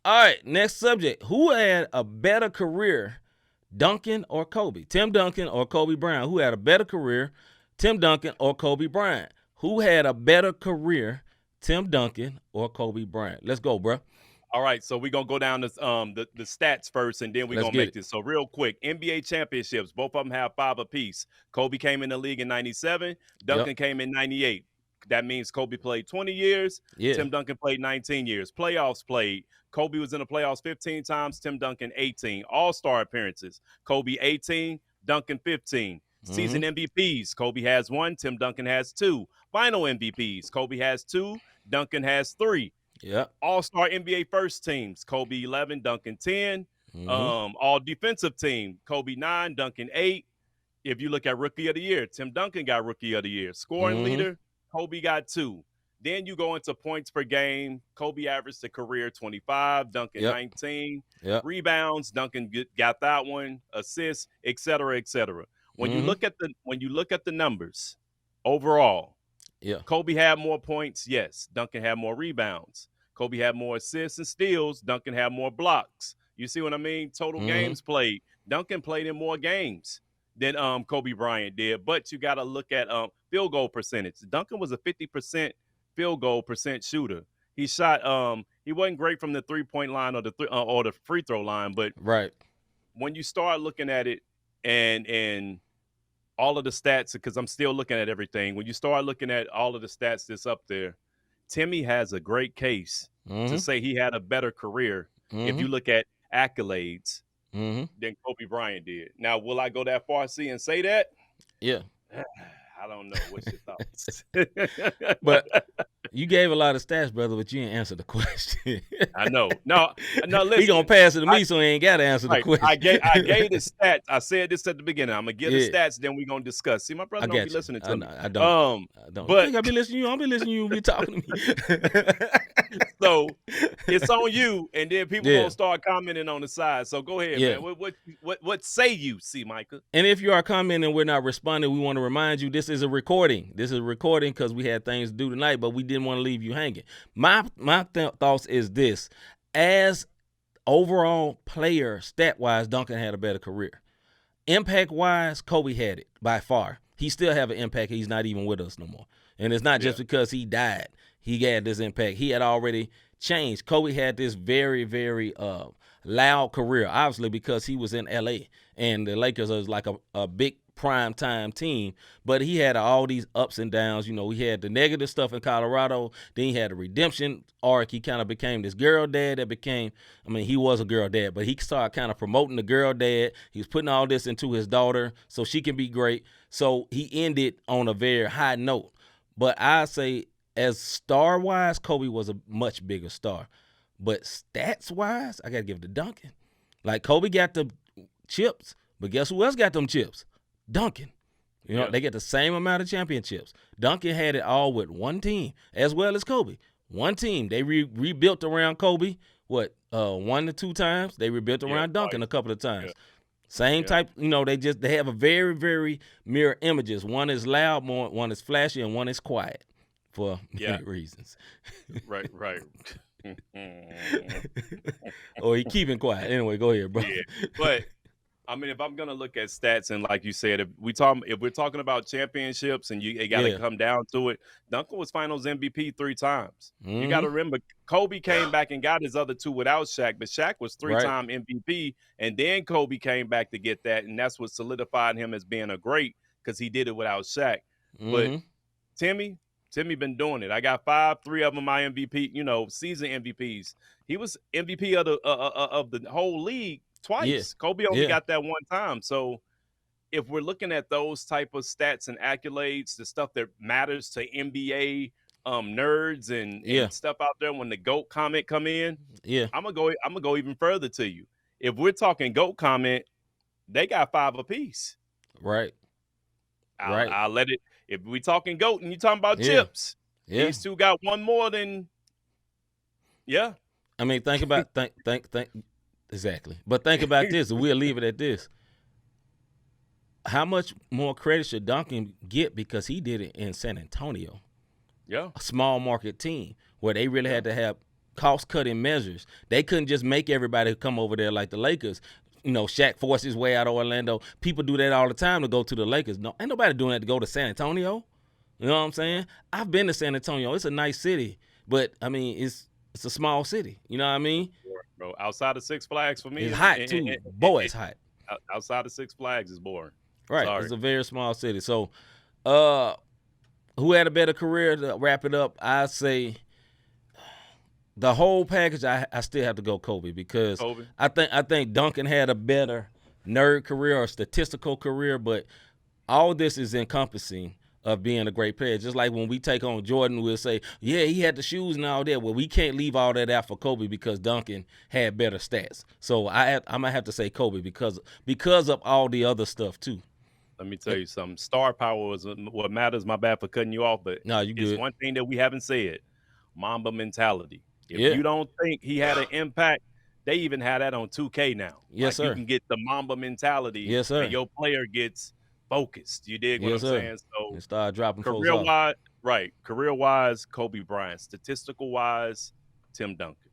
All right, next subject. Who had a better career, Duncan or Kobe? Tim Duncan or Kobe Bryant? Who had a better career, Tim Duncan or Kobe Bryant? Who had a better career, Tim Duncan or Kobe Bryant? Let's go, bro. All right, so we're gonna go down this the stats first, and then we're Let's gonna get make it. this. So real quick, NBA championships, both of them have 5 apiece. Kobe came in the league in 97, Yep. Duncan came in 98. That means Kobe played 20 years, Yeah. Tim Duncan played 19 years. Playoffs played. Kobe was in the playoffs 15 times, Tim Duncan 18. All-star appearances, Kobe 18, Duncan 15. Mm-hmm. Season MVPs, Kobe has 1, Tim Duncan has 2. Final MVPs, Kobe has 2, Duncan has 3. Yep. All-star NBA first teams, Kobe 11, Duncan 10. Mm-hmm. All defensive team, Kobe 9, Duncan 8. If you look at rookie of the year, Tim Duncan got rookie of the year. Scoring Mm-hmm. leader, Kobe got 2. Then you go into points per game. Kobe averaged a career 25, Duncan Yep. 19. Yep. Rebounds, Duncan got that one. Assists, et cetera, et cetera. When you Mm-hmm. look at the numbers overall, Yeah. Kobe had more points, yes. Duncan had more rebounds. Kobe had more assists and steals. Duncan had more blocks. You see what I mean? Total Mm-hmm. games played. Duncan played in more games than Kobe Bryant did. But you got to look at field goal percentage. Duncan was a 50% field goal percent shooter. He shot. He wasn't great from the 3-point line or the free throw line. But Right. when you start looking at it and all of the stats, because I'm still looking at everything. When you start looking at all of the stats that's up there, Timmy has a great case Mm-hmm. to say he had a better career if Mm-hmm. you look at accolades Mm-hmm. than Kobe Bryant did. Now, will I go that far, see, and say that? Yeah. I don't know. What's your thoughts? But you gave a lot of stats, brother, but you didn't answer the question. I know. No, listen. He gonna pass it to me, so he ain't gotta answer the Right. question. I gave the stats. I said this at the beginning. I'm gonna give the Yeah. stats, then we're gonna discuss. See, my brother I don't be got you. listening to me. I don't. I don't. But I think I be listening to you. I'll be listening to you. Be talking to me. so it's on you, and then people Yeah. gonna start commenting on the side. So go ahead, Yeah. man. What say you, C. Micah? And if you are commenting and we're not responding, we want to remind you this is a recording. This is a recording because we had things to do tonight, but we didn't want to leave you hanging. My thoughts is this: as overall player, stat wise, Duncan had a better career. Impact wise, Kobe had it by far. He still have an impact. He's not even with us no more, and it's not just because he died. He had this impact. He had already changed. Kobe had this very, very loud career, obviously because he was in LA and the Lakers was like a big prime time team, but he had all these ups and downs. You know, he had the negative stuff in Colorado, then he had a redemption arc. He kind of became this girl dad that became, I mean, he was a girl dad, but he started kind of promoting the girl dad. He was putting all this into his daughter so she can be great. So he ended on a very high note. But I say, as star-wise, Kobe was a much bigger star. But stats-wise, I got to give it to Duncan. Like, Kobe got the chips, but guess who else got them chips? Duncan. You know, they get the same amount of championships. Duncan had it all with one team, as well as Kobe. One team. They rebuilt around Kobe, 1 to 2 times. They rebuilt around Duncan a couple of times. Same type, you know, they have a very, very mirror images. One is loud, one is flashy, and one is quiet for many reasons. Right. Or he keeping quiet. Anyway, go ahead, bro. Yeah, but I mean, if I'm gonna look at stats and like you said, if we're talking about championships and it got to come down to it, Duncan was Finals MVP 3 times. Mm-hmm. You got to remember, Kobe came back and got his other 2 without Shaq, but Shaq was 3-time MVP, and then Kobe came back to get that, and that's what solidified him as being a great because he did it without Shaq. Mm-hmm. But Timmy been doing it. I got 3 of them my MVP, season MVPs. He was MVP of the whole league twice. Yeah. Kobe only got that one time. So if we're looking at those type of stats and accolades, the stuff that matters to NBA nerds and stuff out there, when the GOAT comment come in, I'm gonna go even further to you. If we're talking GOAT comment, they got 5 apiece. Right. I'll let it. If we talking GOAT and you talking about chips, these 2 got one more than. Yeah. I mean, think about think exactly. But think about this, and we'll leave it at this. How much more credit should Duncan get because he did it in San Antonio? Yeah. A small market team where they really had to have cost-cutting measures. They couldn't just make everybody come over there like the Lakers. Shaq forced his way out of Orlando. People do that all the time to go to the Lakers. No, ain't nobody doing that to go to San Antonio. You know what I'm saying? I've been to San Antonio. It's a nice city, but I mean, it's a small city. You know what I mean? Bro, outside of Six Flags for me, it's hot too. Boy, it's hot. Outside of Six Flags is boring. Right, Sorry. It's a very small city. So, who had a better career? To wrap it up, I'd say the whole package. I still have to go Kobe because Kobe. I think Duncan had a better nerd career or statistical career, but all this is encompassing of being a great player. Just like when we take on Jordan, we'll say, yeah, he had the shoes and all that. Well, we can't leave all that out for Kobe because Duncan had better stats. So I'm gonna have to say Kobe because of all the other stuff too. Let me tell you something. Star power is what matters. My bad for cutting you off, but no, you good. It's one thing that we haven't said. Mamba mentality. If you don't think he had an impact, they even have that on 2K now. Yes, sir. You can get the Mamba mentality. Yes, sir. And your player gets focused. You dig what I'm saying? So and start dropping career-wise, right. Career-wise, Kobe Bryant. Statistical-wise, Tim Duncan.